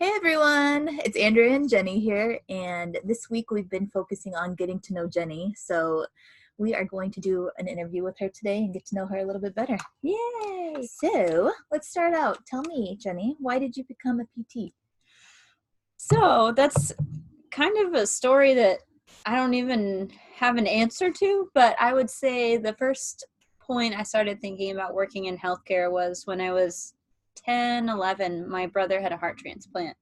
Hey everyone, it's Andrea and Jenny here, and this week we've been focusing on getting to know Jenny. So we are going to do an interview with her today and get to know her a little bit better. Yay! So let's start out. Tell me, Jenny, why did you become a PT? So that's kind of a story that I don't even have an answer to, but I would say the first point I started thinking about working in healthcare was when I was 10, 11. My brother had a heart transplant.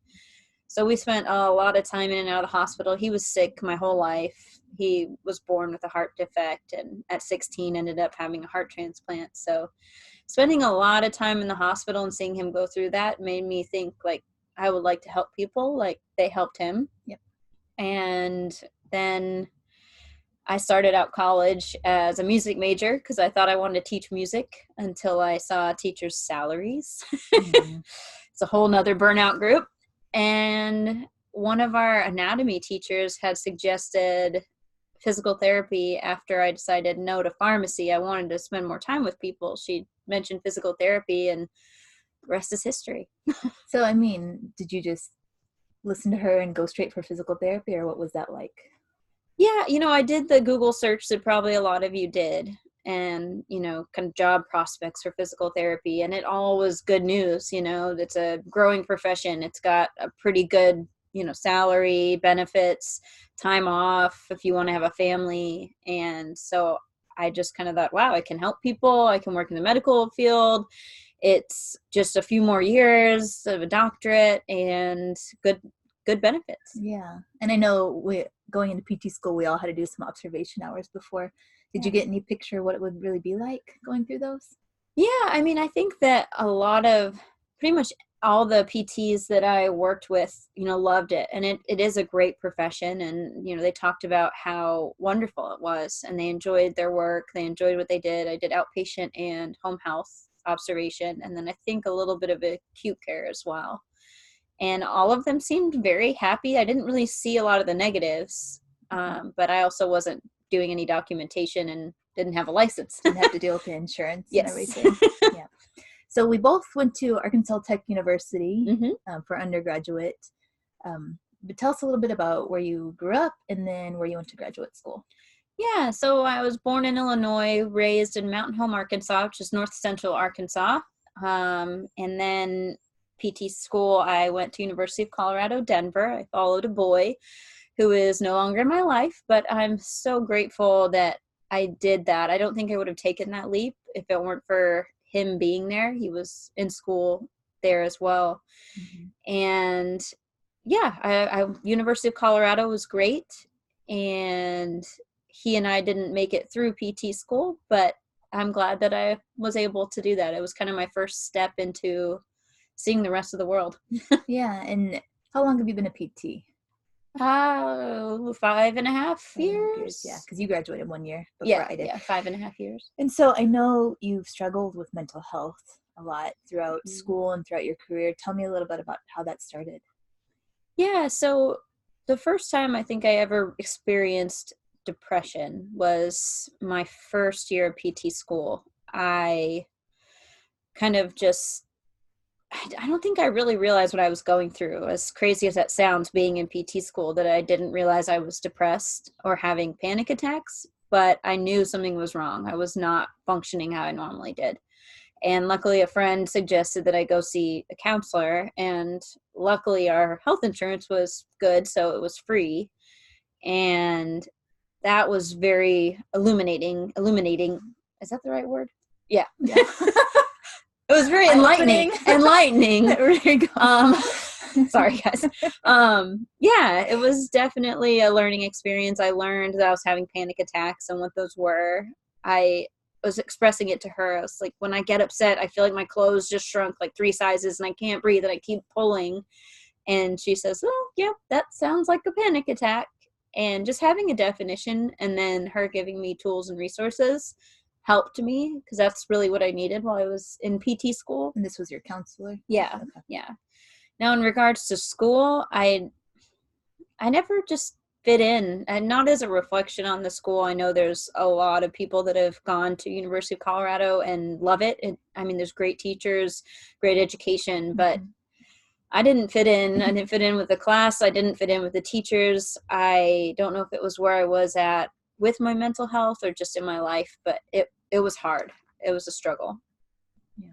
So we spent a lot of time in and out of the hospital. He was sick my whole life. He was born with a heart defect and at 16 ended up having a heart transplant. So spending a lot of time in the hospital and seeing him go through that made me think like I would like to help people like they helped him. Yep. And then I started out college as a music major because I thought I wanted to teach music until I saw teachers' salaries. Mm-hmm. It's a whole nother burnout group. And one of our anatomy teachers had suggested physical therapy after I decided no to pharmacy. I wanted to spend more time with people. She mentioned physical therapy and the rest is history. So, did you just listen to her and go straight for physical therapy, or what was that like? Yeah, I did the Google search that probably a lot of you did, and, kind of job prospects for physical therapy. And it all was good news. It's a growing profession. It's got a pretty good, salary, benefits, time off if you want to have a family. And so I just kind of thought, wow, I can help people. I can work in the medical field. It's just a few more years of a doctorate and good benefits. Yeah, and I know going into PT school, we all had to do some observation hours before. Did you get any picture what it would really be like going through those? Yeah, I think that pretty much all the PTs that I worked with, loved it. And it is a great profession. And, they talked about how wonderful it was and they enjoyed their work. They enjoyed what they did. I did outpatient and home health observation. And then I think a little bit of acute care as well. And all of them seemed very happy. I didn't really see a lot of the negatives, but I also wasn't doing any documentation and didn't have a license. Didn't have to deal with the insurance Yes. And everything. Yeah. So we both went to Arkansas Tech University for undergraduate. But tell us a little bit about where you grew up and then where you went to graduate school. Yeah, so I was born in Illinois, raised in Mountain Home, Arkansas, which is north central Arkansas. And then PT school, I went to University of Colorado, Denver. I followed a boy who is no longer in my life, but I'm so grateful that I did that. I don't think I would have taken that leap if it weren't for him being there. He was in school there as well. Mm-hmm. And yeah, University of Colorado was great. And he and I didn't make it through PT school, but I'm glad that I was able to do that. It was kind of my first step into seeing the rest of the world. Yeah. And how long have you been a PT? 5.5 years. Yeah, because you graduated 1 year before I did. Yeah, 5.5 years. And so I know you've struggled with mental health a lot throughout school and throughout your career. Tell me a little bit about how that started. Yeah, so the first time I think I ever experienced depression was my first year of PT school. I kind of I don't think I really realized what I was going through, as crazy as that sounds, being in PT school, that I didn't realize I was depressed or having panic attacks, but I knew something was wrong. I was not functioning how I normally did. And luckily a friend suggested that I go see a counselor, and luckily our health insurance was good, so it was free. And that was very illuminating. Is that the right word? Yeah. It was very enlightening. Sorry, guys. Yeah, it was definitely a learning experience. I learned that I was having panic attacks and what those were. I was expressing it to her. I was like, when I get upset, I feel like my clothes just shrunk like 3 sizes and I can't breathe and I keep pulling. And she says, oh, yeah, that sounds like a panic attack. And just having a definition and then her giving me tools and resources helped me, because that's really what I needed while I was in PT school. And this was your counselor? Yeah. Okay. Yeah. Now, in regards to school, I never just fit in, and not as a reflection on the school. I know there's a lot of people that have gone to University of Colorado and love it. There's great teachers, great education, but I didn't fit in. I didn't fit in with the class. I didn't fit in with the teachers. I don't know if it was where I was at with my mental health or just in my life, but it was hard. It was a struggle. Yeah.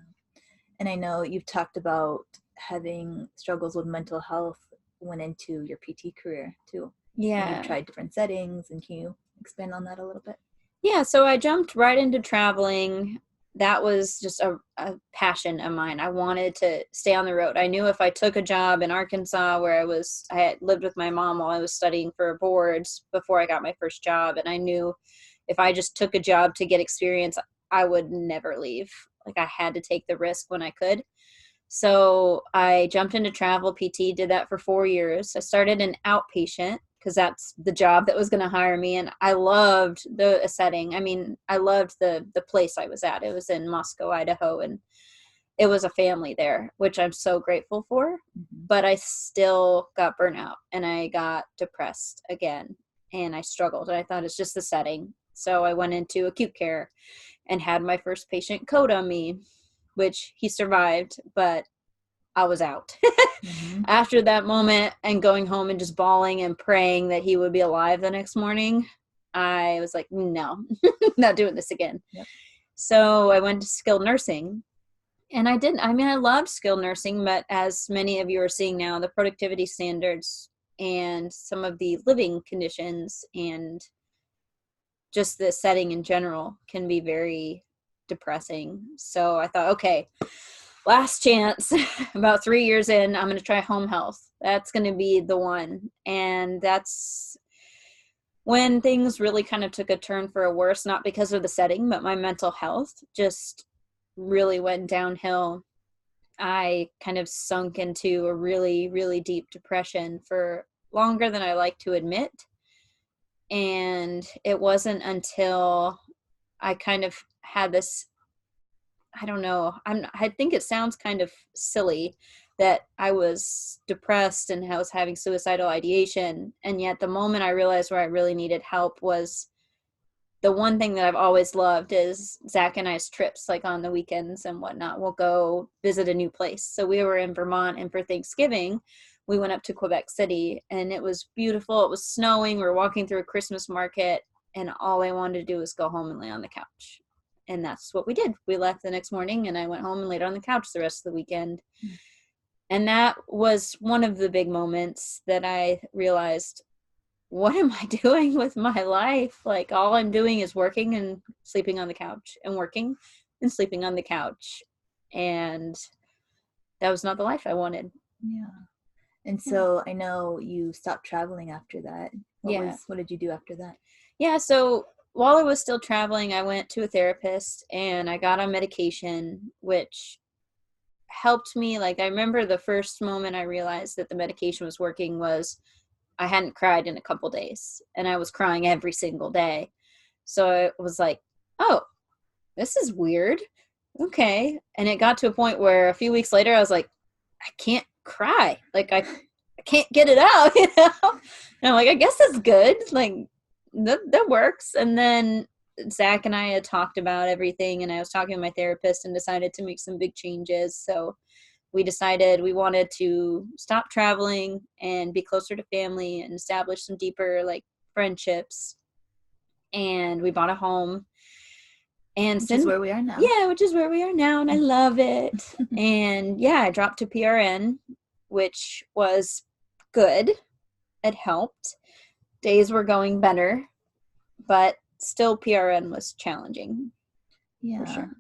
And I know you've talked about having struggles with mental health went into your PT career too. Yeah. And you've tried different settings, and can you expand on that a little bit? Yeah, so I jumped right into traveling. That was just a passion of mine. I wanted to stay on the road. I knew if I took a job in Arkansas where I had lived with my mom while I was studying for boards before I got my first job. And I knew if I just took a job to get experience, I would never leave. Like, I had to take the risk when I could. So I jumped into travel PT, did that for 4 years. I started an outpatient because that's the job that was going to hire me. And I loved the setting. I mean, I loved the place I was at. It was in Moscow, Idaho, and it was a family there, which I'm so grateful for. Mm-hmm. But I still got burnout and I got depressed again, and I struggled. And I thought it's just the setting. So I went into acute care and had my first patient code on me, which he survived, but I was out. Mm-hmm. After that moment and going home and just bawling and praying that he would be alive the next morning, I was like, no, not doing this again. Yep. So I went to skilled nursing, and I loved skilled nursing, but as many of you are seeing now, the productivity standards and some of the living conditions and just the setting in general can be very depressing. So I thought, okay, last chance. About 3 years in, I'm going to try home health. That's going to be the one. And that's when things really kind of took a turn for a worse, not because of the setting, but my mental health just really went downhill. I kind of sunk into a really, really deep depression for longer than I like to admit. And it wasn't until I kind of had this, I don't know, I think it sounds kind of silly that I was depressed and I was having suicidal ideation. And yet the moment I realized where I really needed help was the one thing that I've always loved is Zach and I's trips, like on the weekends and whatnot. We'll go visit a new place. So we were in Vermont, and for Thanksgiving, we went up to Quebec City, and it was beautiful. It was snowing. We were walking through a Christmas market, and all I wanted to do was go home and lay on the couch. And that's what we did. We left the next morning, and I went home and laid on the couch the rest of the weekend. Mm-hmm. And that was one of the big moments that I realized, what am I doing with my life? Like, all I'm doing is working and sleeping on the couch and working and sleeping on the couch. And that was not the life I wanted. Yeah. And so I know you stopped traveling after that. What did you do after that? Yeah. So while I was still traveling, I went to a therapist and I got on medication, which helped me. Like, I remember the first moment I realized that the medication was working was I hadn't cried in a couple days, and I was crying every single day. So I was like, oh, this is weird. Okay. And it got to a point where a few weeks later, I was like, I can't cry. Like, I can't get it out, you know? And I'm like, I guess that's good. Like, that works. And then Zach and I had talked about everything, and I was talking to my therapist and decided to make some big changes. So we decided we wanted to stop traveling and be closer to family and establish some deeper, like, friendships. And we bought a home. And which is where we are now. Yeah, which is where we are now, and I love it. And yeah, I dropped to PRN, which was good. It helped. Days were going better, but still PRN was challenging. Yeah. For sure.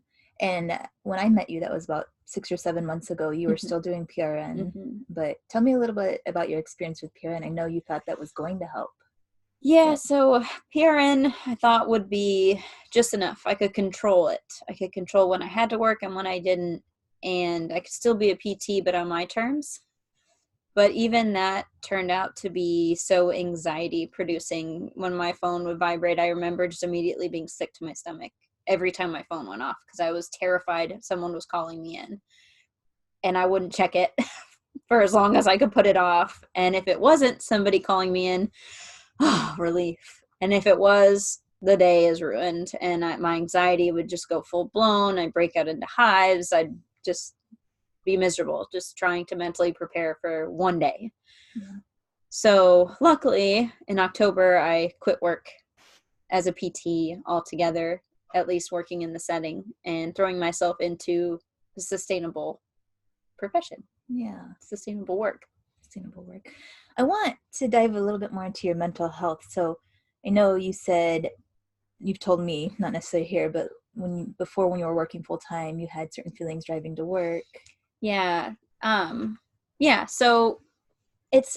And when I met you, that was about 6 or 7 months ago, you were still doing PRN. Mm-hmm. But tell me a little bit about your experience with PRN. I know you thought that was going to help. Yeah, so PRN I thought would be just enough. I could control it. I could control when I had to work and when I didn't. And I could still be a PT, but on my terms. But even that turned out to be so anxiety producing. When my phone would vibrate, I remember just immediately being sick to my stomach every time my phone went off because I was terrified someone was calling me in. And I wouldn't check it for as long as I could put it off. And if it wasn't somebody calling me in, relief. And if it was, the day is ruined, and my anxiety would just go full blown. I'd break out into hives. I'd just be miserable, just trying to mentally prepare for one day. Yeah. So luckily in October, I quit work as a PT altogether, at least working in the setting, and throwing myself into a sustainable profession. Yeah. Sustainable work. Sustainable work. I want to dive a little bit more into your mental health. So I know you said, you've told me, not necessarily here, but before when you were working full time, you had certain feelings driving to work. Yeah. So it's,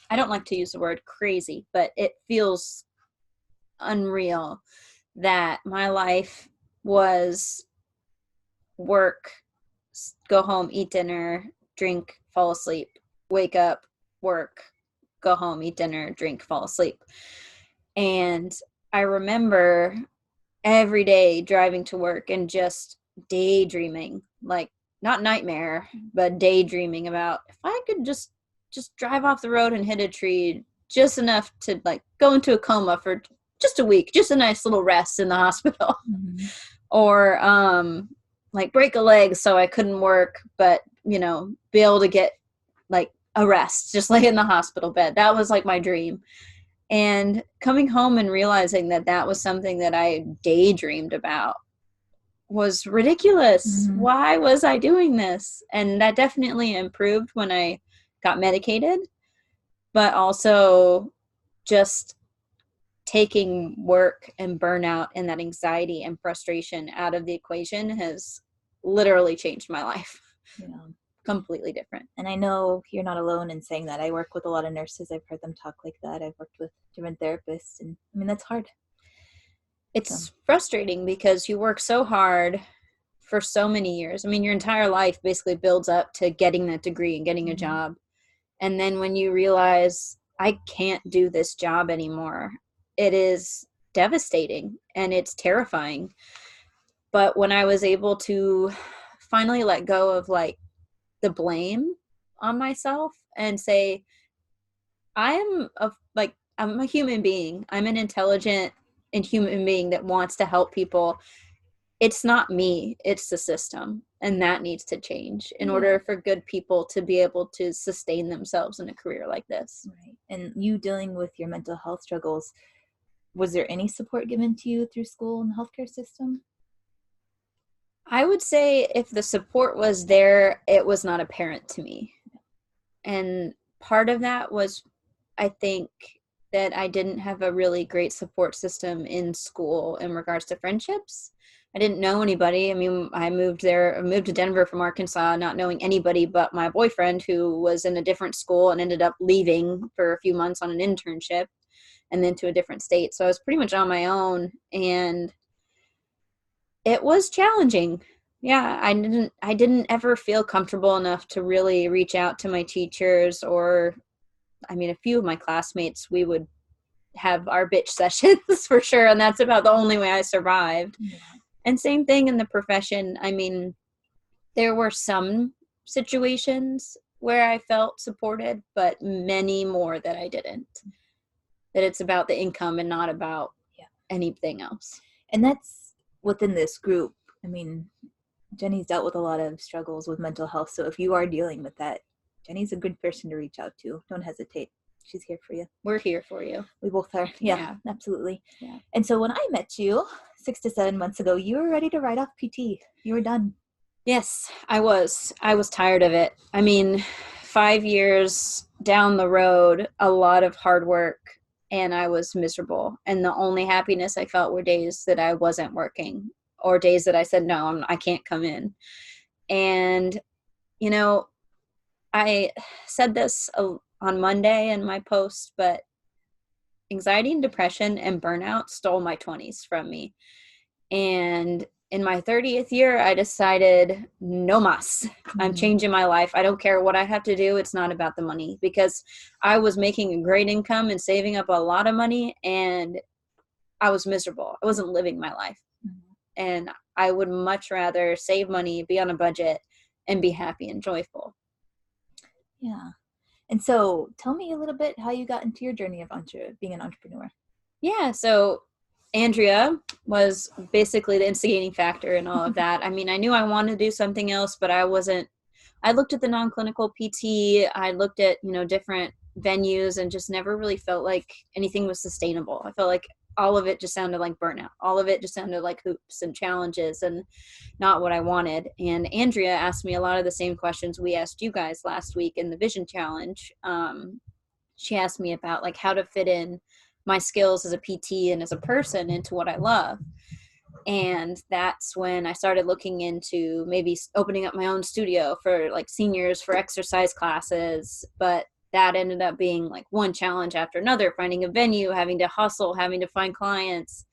I don't like to use the word crazy, but it feels unreal that my life was work, go home, eat dinner, drink, fall asleep, wake up, work, go home, eat dinner, drink, fall asleep. And I remember every day driving to work and just daydreaming, like not nightmare, but daydreaming about if I could just drive off the road and hit a tree just enough to like go into a coma for just a week, just a nice little rest in the hospital. Mm-hmm. Or like break a leg so I couldn't work, but be able to get like a rest, just lay in the hospital bed. That was like my dream. And coming home and realizing that that was something that I daydreamed about was ridiculous. Mm-hmm. Why was I doing this? And that definitely improved when I got medicated, but also just taking work and burnout and that anxiety and frustration out of the equation has literally changed my life. Yeah. Completely different. And I know you're not alone in saying that. I work with a lot of nurses. I've heard them talk like that. I've worked with different therapists, and I mean, that's hard. It's frustrating because you work so hard for so many years. I mean, your entire life basically builds up to getting that degree and getting a job. And then when you realize I can't do this job anymore, it is devastating and it's terrifying. But when I was able to finally let go of like the blame on myself and say, I'm a human being. I'm an intelligent and human being that wants to help people. It's not me, it's the system. And that needs to change in order for good people to be able to sustain themselves in a career like this. Right. And you dealing with your mental health struggles, was there any support given to you through school and the healthcare system? I would say if the support was there, it was not apparent to me. And part of that was, I think, that I didn't have a really great support system in school in regards to friendships. I didn't know anybody. I mean, I moved to Denver from Arkansas, not knowing anybody but my boyfriend, who was in a different school and ended up leaving for a few months on an internship and then to a different state. So I was pretty much on my own, and it was challenging. Yeah, I didn't ever feel comfortable enough to really reach out to my teachers, or I mean, a few of my classmates, we would have our bitch sessions for sure. And that's about the only way I survived. Yeah. And same thing in the profession. I mean, there were some situations where I felt supported, but many more that I didn't. That it's about the income and not about anything else. And that's within this group. I mean, Jenny's dealt with a lot of struggles with mental health. So if you are dealing with that, Jenny's a good person to reach out to. Don't hesitate. She's here for you. We're here for you. We both are. Yeah. Absolutely. Yeah. And so when I met you 6 to 7 months ago, you were ready to write off PT. You were done. Yes, I was. I was tired of it. I mean, 5 years down the road, a lot of hard work, and I was miserable. And the only happiness I felt were days that I wasn't working, or days that I said, no, I can't come in. And, I said this on Monday in my post, but anxiety and depression and burnout stole my 20s from me. And in my 30th year, I decided no mas. I'm changing my life. I don't care what I have to do. It's not about the money, because I was making a great income and saving up a lot of money, and I was miserable. I wasn't living my life. And I would much rather save money, be on a budget, and be happy and joyful. Yeah. And so tell me a little bit how you got into your journey of being an entrepreneur. Yeah. So Andrea was basically the instigating factor in all of that. I mean, I knew I wanted to do something else, but I wasn't I looked at the non-clinical PT, I looked at, different venues, and just never really felt like anything was sustainable. I felt like all of it just sounded like burnout. All of it just sounded like hoops and challenges and not what I wanted. And Andrea asked me a lot of the same questions we asked you guys last week in the Vision Challenge. She asked me about like how to fit in my skills as a PT and as a person into what I love. And that's when I started looking into maybe opening up my own studio for like seniors for exercise classes. But that ended up being like one challenge after another, finding a venue, having to hustle, having to find clients.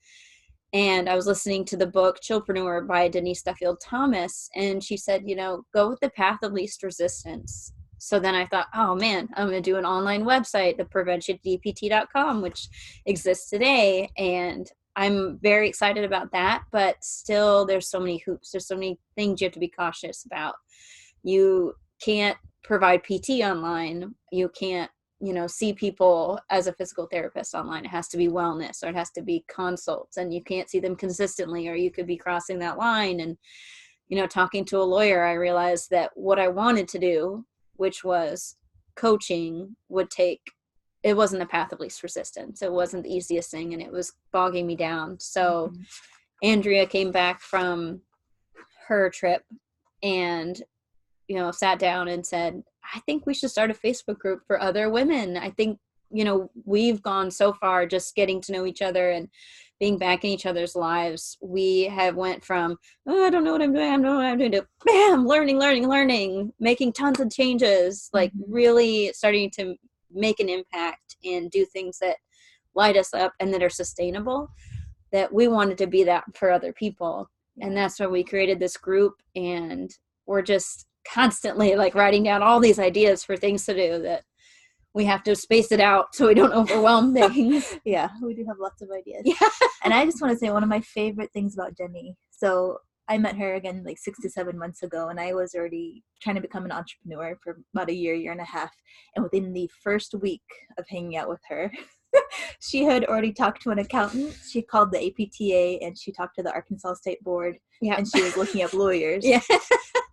And I was listening to the book Chillpreneur by Denise Duffield Thomas, and she said, go with the path of least resistance. So then I thought, oh man, I'm going to do an online website, the preventiondpt.com, which exists today. And I'm very excited about that, but still there's so many hoops. There's so many things you have to be cautious about. You can't provide PT online. You can't, see people as a physical therapist online. It has to be wellness, or it has to be consults, and you can't see them consistently, or you could be crossing that line. And, talking to a lawyer, I realized that what I wanted to do, which was coaching, it wasn't the path of least resistance. It wasn't the easiest thing, and it was bogging me down. So Andrea came back from her trip and, sat down and said, I think we should start a Facebook group for other women. I think, we've gone so far just getting to know each other and being back in each other's lives. We have went from, I don't know what I'm doing, I don't know what I'm doing, to bam, learning, making tons of changes, like really starting to make an impact and do things that light us up and that are sustainable, that we wanted to be that for other people. And that's why we created this group, and we're just constantly like writing down all these ideas for things to do that we have to space it out so we don't overwhelm things. Yeah, we do have lots of ideas. Yeah. And I just want to say one of my favorite things about Jenne. So I met her again like 6 to 7 months ago, and I was already trying to become an entrepreneur for about a year and a half. And within the first week of hanging out with her, she had already talked to an accountant. She called the APTA, and she talked to the Arkansas State Board. Yeah. And she was looking up lawyers. Yeah.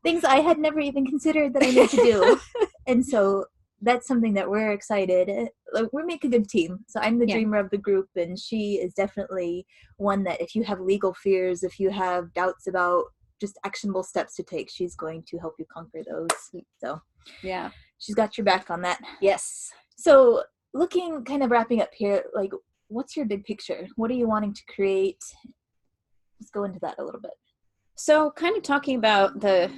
Things I had never even considered that I need to do. And so that's something that we're excited. Like, we make a good team. So I'm the dreamer of the group, and she is definitely one that if you have legal fears, if you have doubts about just actionable steps to take, she's going to help you conquer those. So yeah, she's got your back on that. Yes. So wrapping up here, like, what's your big picture? What are you wanting to create? Let's go into that a little bit. So kind of talking about the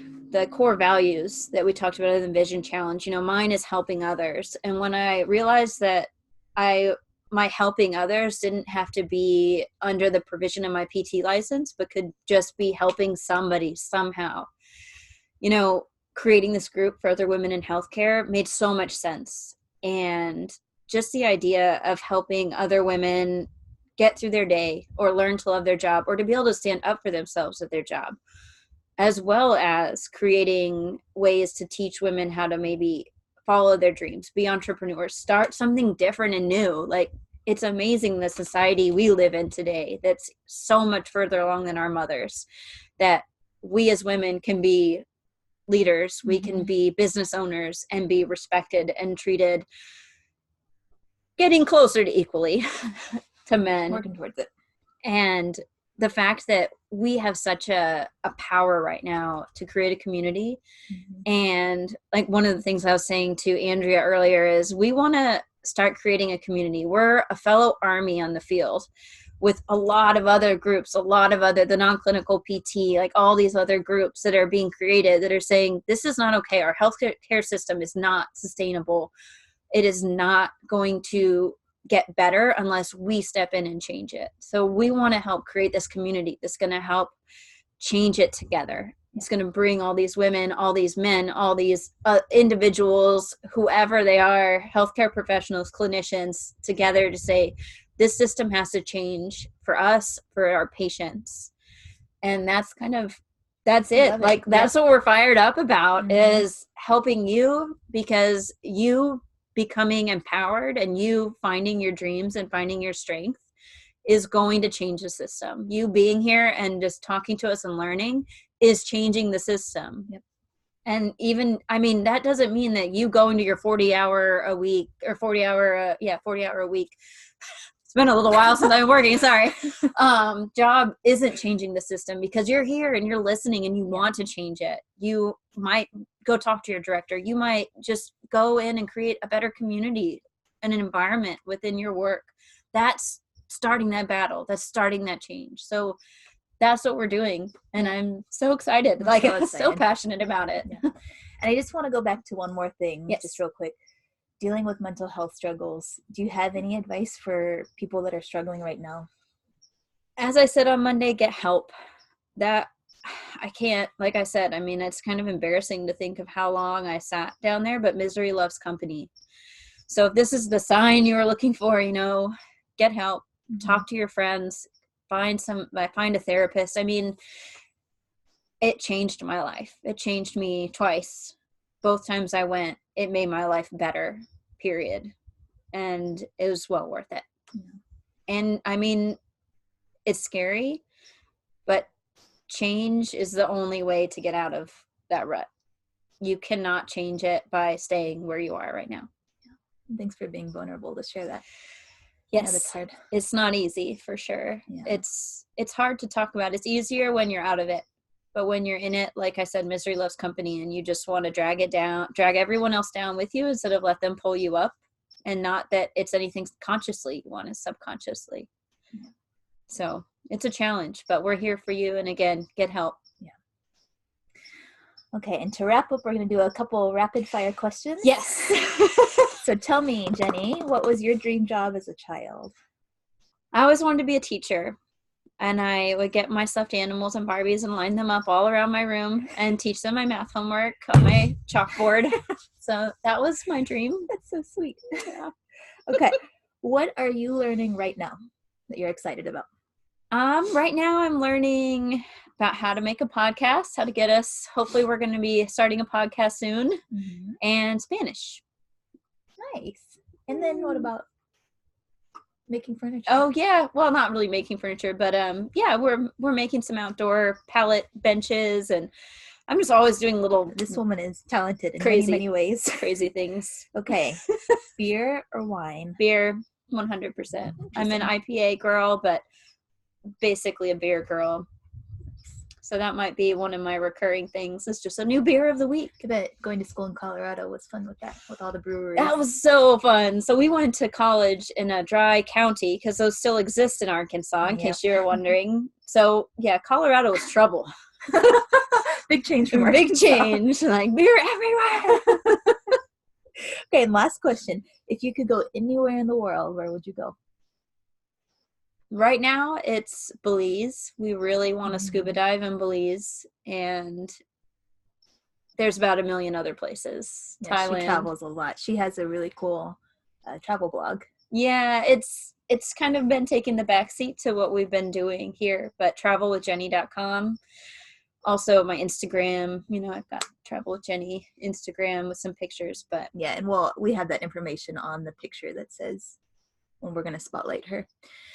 core values that we talked about in the Vision Challenge, mine is helping others. And when I realized that my helping others didn't have to be under the provision of my PT license, but could just be helping somebody somehow, creating this group for other women in healthcare made so much sense. And just the idea of helping other women get through their day, or learn to love their job, or to be able to stand up for themselves at their job, as well as creating ways to teach women how to maybe follow their dreams, be entrepreneurs, start something different and new. Like, it's amazing the society we live in today that's so much further along than our mothers, that we as women can be leaders, we can be business owners and be respected and treated, getting closer to equally to men. Working towards it. And the fact that we have such a power right now to create a community. And like one of the things I was saying to Andrea earlier is we want to start creating a community. We're a fellow army on the field with a lot of other groups, the non-clinical PT, like all these other groups that are being created that are saying, this is not okay. Our healthcare system is not sustainable. It is not going to get better unless we step in and change it. So we want to help create this community that's going to help change it together. It's going to bring all these women, all these men, all these individuals, whoever they are, healthcare professionals, clinicians, together to say, this system has to change for us, for our patients. And that's it. Like, that's what we're fired up about, is helping you, because you becoming empowered and you finding your dreams and finding your strength is going to change the system. You being here and just talking to us and learning is changing the system. Yep. And even, I mean, that doesn't mean that you go into your 40-hour a week or 40-hour a week. It's been a little while since I've been working, sorry. Job isn't changing the system, because you're here and you're listening and you want to change it. You might go talk to your director. You might just go in and create a better community and an environment within your work. That's starting that battle. That's starting that change. So that's what we're doing. And I'm so excited. I'm so passionate about it. Yeah. And I just want to go back to one more thing, Yes. just real quick. Dealing with mental health struggles. Do you have any advice for people that are struggling right now? As I said on Monday, get help. That I can't, like I said, I mean, it's kind of embarrassing to think of how long I sat down there, but misery loves company. So if this is the sign you are looking for, get help, talk to your friends, find a therapist. I mean, it changed my life. It changed me twice. Both times I went, it made my life better, period. And it was well worth it. Yeah. And I mean, it's scary, but change is the only way to get out of that rut. You cannot change it by staying where you are right now. Yeah. Thanks for being vulnerable to share that. Yes, yeah, that's hard. It's not easy, for sure. Yeah. It's hard to talk about. It's easier when you're out of it. But when you're in it, like I said, misery loves company, and you just want to drag everyone else down with you instead of let them pull you up. And not that it's anything consciously, you want to subconsciously. Yeah. So it's a challenge, but we're here for you. And again, get help. Yeah. Okay, and to wrap up, we're going to do a couple rapid fire questions. Yes. So tell me, Jenny, what was your dream job as a child? I always wanted to be a teacher. And I would get my stuffed animals and Barbies and line them up all around my room and teach them my math homework on my chalkboard. So that was my dream. That's so sweet. Yeah. Okay. What are you learning right now that you're excited about? Right now I'm learning about how to make a podcast, how to get us. Hopefully we're going to be starting a podcast soon. Mm-hmm. And Spanish. Nice. And then what about making furniture? Oh yeah, well, not really making furniture, but yeah, we're making some outdoor pallet benches, and I'm just always doing little. This woman is talented in many ways. Crazy things. Okay, beer or wine? Beer, 100%. I'm an IPA girl, but basically a beer girl. So that might be one of my recurring things. It's just a new beer of the week. I bet going to school in Colorado was fun with that, with all the breweries. That was so fun. So we went to college in a dry county, because those still exist in Arkansas, in case you were wondering. So yeah, Colorado was trouble. Big change from Arkansas. Big change. Like beer everywhere. Okay, and last question. If you could go anywhere in the world, where would you go? Right now, it's Belize. We really want to scuba dive in Belize, and there's about 1 million other places. Yeah, Thailand. She travels a lot. She has a really cool travel blog. Yeah, it's kind of been taking the backseat to what we've been doing here, but travelwithjenny.com. Also, my Instagram, I've got Travel with Jenny Instagram with some pictures, but yeah, and we have that information on the picture that says when we're going to spotlight her.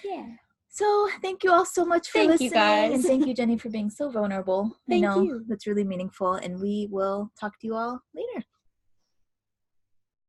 Yeah. So thank you all so much for listening. Thank you, guys. And thank you, Jenny, for being so vulnerable. Thank you. That's really meaningful. And we will talk to you all later.